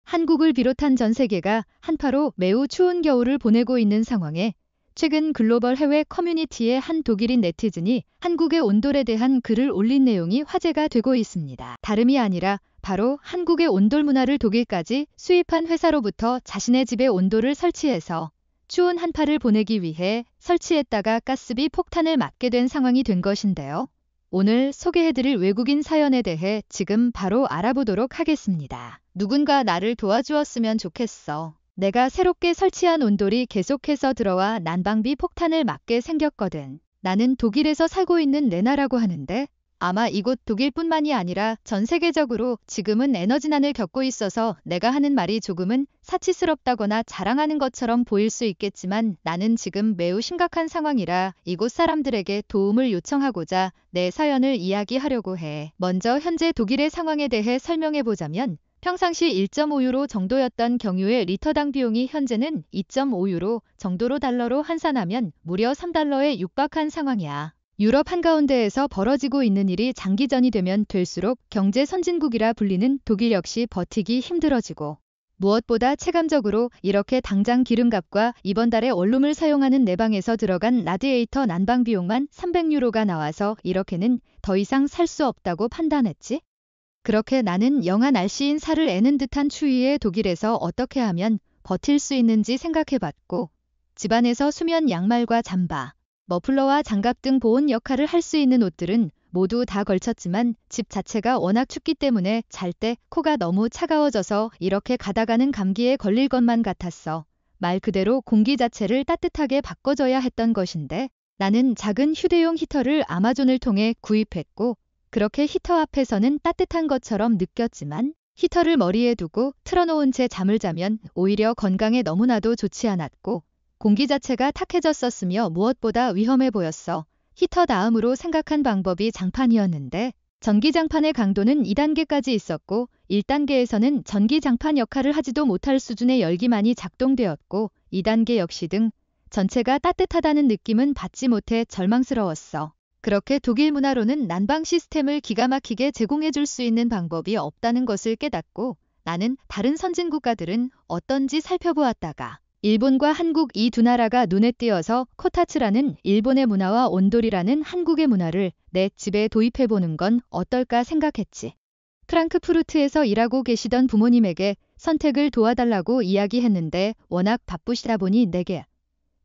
한국을 비롯한 전 세계가 한파로 매우 추운 겨울을 보내고 있는 상황에 최근 글로벌 해외 커뮤니티의 한 독일인 네티즌이 한국의 온돌에 대한 글을 올린 내용이 화제가 되고 있습니다. 다름이 아니라 바로 한국의 온돌 문화를 독일까지 수입한 회사로부터 자신의 집에 온돌을 설치해서 추운 한파를 보내기 위해 설치했다가 가스비 폭탄을 맞게 된 상황이 된 것인데요. 오늘 소개해드릴 외국인 사연에 대해 지금 바로 알아보도록 하겠습니다. 누군가 나를 도와주었으면 좋겠어. 내가 새롭게 설치한 온돌이 계속해서 들어와 난방비 폭탄을 맞게 생겼거든. 나는 독일에서 살고 있는 레나라고 하는데 아마 이곳 독일뿐만이 아니라 전 세계적으로 지금은 에너지난을 겪고 있어서 내가 하는 말이 조금은 사치스럽다거나 자랑하는 것처럼 보일 수 있겠지만 나는 지금 매우 심각한 상황이라 이곳 사람들에게 도움을 요청하고자 내 사연을 이야기하려고 해. 먼저 현재 독일의 상황에 대해 설명해보자면 평상시 1.5유로 정도였던 경유의 리터당 비용이 현재는 2.5유로 정도로 달러로 환산하면 무려 3달러에 육박한 상황이야. 유럽 한가운데에서 벌어지고 있는 일이 장기전이 되면 될수록 경제 선진국이라 불리는 독일 역시 버티기 힘들어지고 무엇보다 체감적으로 이렇게 당장 기름값과 이번 달에 원룸을 사용하는 내 방에서 들어간 라디에이터 난방 비용만 300유로가 나와서 이렇게는 더 이상 살 수 없다고 판단했지. 그렇게 나는 영하 날씨인 살을 애는 듯한 추위에 독일에서 어떻게 하면 버틸 수 있는지 생각해봤고 집안에서 수면 양말과 잠바, 머플러와 장갑 등 보온 역할을 할 수 있는 옷들은 모두 다 걸쳤지만 집 자체가 워낙 춥기 때문에 잘 때 코가 너무 차가워져서 이렇게 가다가는 감기에 걸릴 것만 같았어. 말 그대로 공기 자체를 따뜻하게 바꿔줘야 했던 것인데 나는 작은 휴대용 히터를 아마존을 통해 구입했고 그렇게 히터 앞에서는 따뜻한 것처럼 느꼈지만 히터를 머리에 두고 틀어놓은 채 잠을 자면 오히려 건강에 너무나도 좋지 않았고 공기 자체가 탁해졌었으며 무엇보다 위험해 보였어. 히터 다음으로 생각한 방법이 장판이었는데 전기장판의 강도는 2단계까지 있었고 1단계에서는 전기장판 역할을 하지도 못할 수준의 열기만이 작동되었고 2단계 역시 등 전체가 따뜻하다는 느낌은 받지 못해 절망스러웠어. 그렇게 독일 문화로는 난방 시스템을 기가 막히게 제공해줄 수 있는 방법이 없다는 것을 깨닫고 나는 다른 선진 국가들은 어떤지 살펴보았다가 일본과 한국 이 두 나라가 눈에 띄어서 코타츠라는 일본의 문화와 온돌이라는 한국의 문화를 내 집에 도입해보는 건 어떨까 생각했지. 프랑크푸르트에서 일하고 계시던 부모님에게 선택을 도와달라고 이야기했는데 워낙 바쁘시다 보니 내게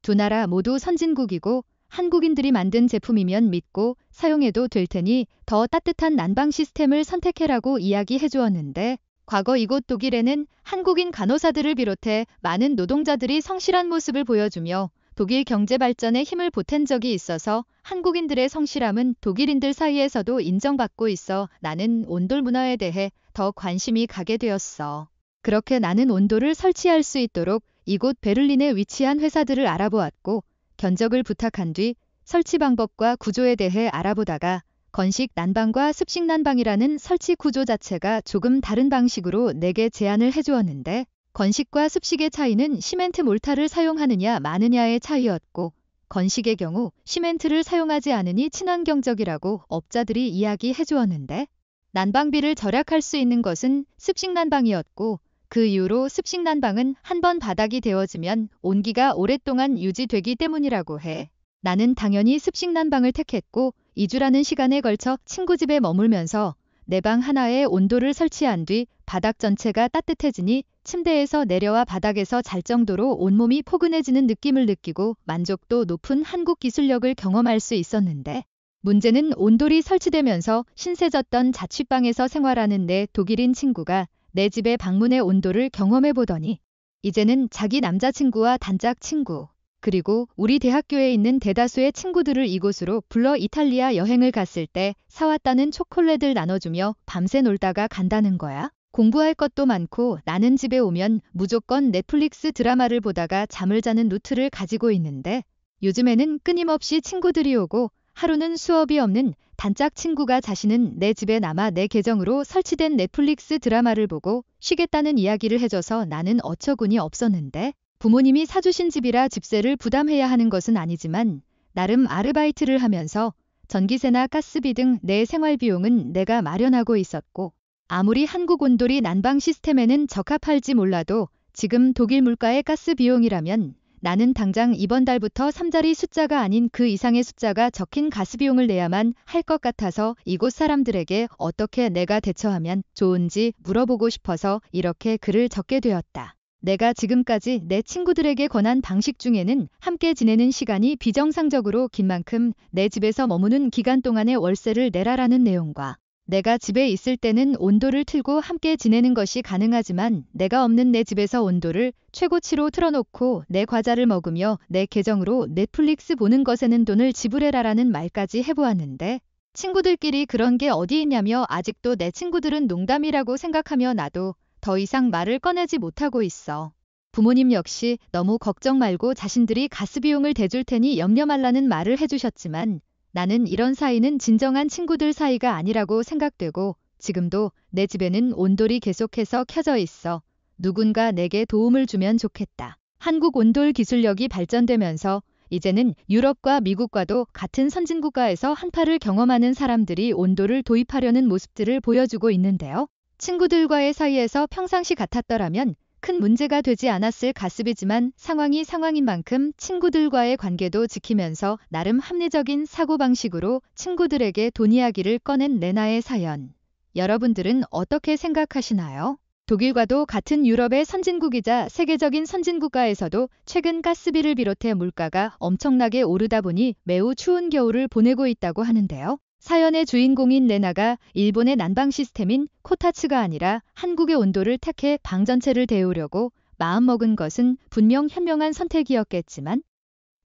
두 나라 모두 선진국이고 한국인들이 만든 제품이면 믿고 사용해도 될 테니 더 따뜻한 난방 시스템을 선택해라고 이야기해 주었는데 과거 이곳 독일에는 한국인 간호사들을 비롯해 많은 노동자들이 성실한 모습을 보여주며 독일 경제 발전에 힘을 보탠 적이 있어서 한국인들의 성실함은 독일인들 사이에서도 인정받고 있어 나는 온돌 문화에 대해 더 관심이 가게 되었어. 그렇게 나는 온돌을 설치할 수 있도록 이곳 베를린에 위치한 회사들을 알아보았고 견적을 부탁한 뒤 설치 방법과 구조에 대해 알아보다가 건식 난방과 습식 난방이라는 설치 구조 자체가 조금 다른 방식으로 내게 제안을 해주었는데 건식과 습식의 차이는 시멘트 몰타를 사용하느냐 마느냐의 차이였고 건식의 경우 시멘트를 사용하지 않으니 친환경적이라고 업자들이 이야기해 주었는데 난방비를 절약할 수 있는 것은 습식 난방이었고 그 이후로 습식 난방은 한번 바닥이 데워지면 온기가 오랫동안 유지되기 때문이라고 해. 나는 당연히 습식 난방을 택했고 2주라는 시간에 걸쳐 친구 집에 머물면서 내 방 하나에 온돌을 설치한 뒤 바닥 전체가 따뜻해지니 침대에서 내려와 바닥에서 잘 정도로 온몸이 포근해지는 느낌을 느끼고 만족도 높은 한국 기술력을 경험할 수 있었는데 문제는 온돌이 설치되면서 신세졌던 자취방에서 생활하는 내 독일인 친구가 내 집에 방문해 온돌을 경험해 보더니 이제는 자기 남자친구와 단짝 친구 그리고 우리 대학교에 있는 대다수의 친구들을 이곳으로 불러 이탈리아 여행을 갔을 때 사왔다는 초콜릿을 나눠주며 밤새 놀다가 간다는 거야. 공부할 것도 많고 나는 집에 오면 무조건 넷플릭스 드라마를 보다가 잠을 자는 루트를 가지고 있는데 요즘에는 끊임없이 친구들이 오고 하루는 수업이 없는 단짝 친구가 자신은 내 집에 남아 내 계정으로 설치된 넷플릭스 드라마를 보고 쉬겠다는 이야기를 해줘서 나는 어처구니 없었는데 부모님이 사주신 집이라 집세를 부담해야 하는 것은 아니지만 나름 아르바이트를 하면서 전기세나 가스비 등 내 생활비용은 내가 마련하고 있었고 아무리 한국 온돌이 난방 시스템에는 적합할지 몰라도 지금 독일 물가의 가스 비용이라면 나는 당장 이번 달부터 3자리 숫자가 아닌 그 이상의 숫자가 적힌 가스비용을 내야만 할 것 같아서 이곳 사람들에게 어떻게 내가 대처하면 좋은지 물어보고 싶어서 이렇게 글을 적게 되었다. 내가 지금까지 내 친구들에게 권한 방식 중에는 함께 지내는 시간이 비정상적으로 긴 만큼 내 집에서 머무는 기간 동안의 월세를 내라라는 내용과 내가 집에 있을 때는 온도를 틀고 함께 지내는 것이 가능하지만 내가 없는 내 집에서 온도를 최고치로 틀어놓고 내 과자를 먹으며 내 계정으로 넷플릭스 보는 것에는 돈을 지불해라라는 말까지 해보았는데 친구들끼리 그런 게 어디 있냐며 아직도 내 친구들은 농담이라고 생각하며 나도 더 이상 말을 꺼내지 못하고 있어. 부모님 역시 너무 걱정 말고 자신들이 가스비용을 대줄 테니 염려 말라는 말을 해주셨지만 나는 이런 사이는 진정한 친구들 사이가 아니라고 생각되고 지금도 내 집에는 온돌이 계속해서 켜져 있어. 누군가 내게 도움을 주면 좋겠다. 한국 온돌 기술력이 발전되면서 이제는 유럽과 미국과도 같은 선진국가에서 한파를 경험하는 사람들이 온돌을 도입하려는 모습들을 보여주고 있는데요. 친구들과의 사이에서 평상시 같았더라면 큰 문제가 되지 않았을 가스비지만 상황이 상황인 만큼 친구들과의 관계도 지키면서 나름 합리적인 사고방식으로 친구들에게 돈 이야기를 꺼낸 레나의 사연. 여러분들은 어떻게 생각하시나요? 독일과도 같은 유럽의 선진국이자 세계적인 선진국가에서도 최근 가스비를 비롯해 물가가 엄청나게 오르다 보니 매우 추운 겨울을 보내고 있다고 하는데요. 사연의 주인공인 레나가 일본의 난방 시스템인 코타츠가 아니라 한국의 온도를 택해 방 전체를 데우려고 마음먹은 것은 분명 현명한 선택이었겠지만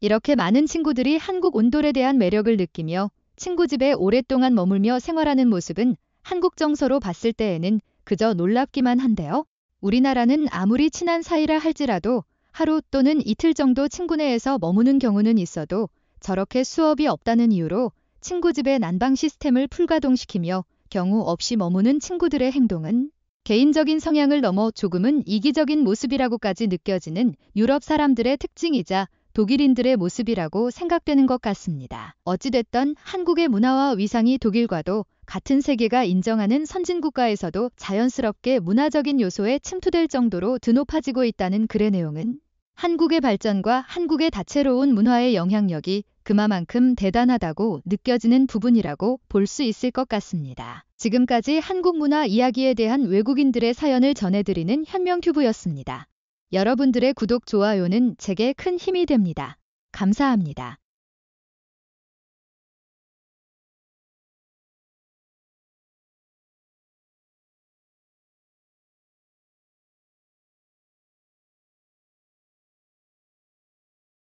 이렇게 많은 친구들이 한국 온돌에 대한 매력을 느끼며 친구 집에 오랫동안 머물며 생활하는 모습은 한국 정서로 봤을 때에는 그저 놀랍기만 한데요. 우리나라는 아무리 친한 사이라 할지라도 하루 또는 이틀 정도 친구네에서 머무는 경우는 있어도 저렇게 수업이 없다는 이유로 친구 집의 난방 시스템을 풀가동시키며 경우 없이 머무는 친구들의 행동은 개인적인 성향을 넘어 조금은 이기적인 모습이라고까지 느껴지는 유럽 사람들의 특징이자 독일인들의 모습이라고 생각되는 것 같습니다. 어찌됐든 한국의 문화와 위상이 독일과도 같은 세계가 인정하는 선진국가에서도 자연스럽게 문화적인 요소에 침투될 정도로 드높아지고 있다는 글의 내용은 한국의 발전과 한국의 다채로운 문화의 영향력이 그만큼 대단하다고 느껴지는 부분이라고 볼 수 있을 것 같습니다. 지금까지 한국 문화 이야기에 대한 외국인들의 사연을 전해드리는 현명튜브였습니다. 여러분들의 구독, 좋아요는 제게 큰 힘이 됩니다. 감사합니다.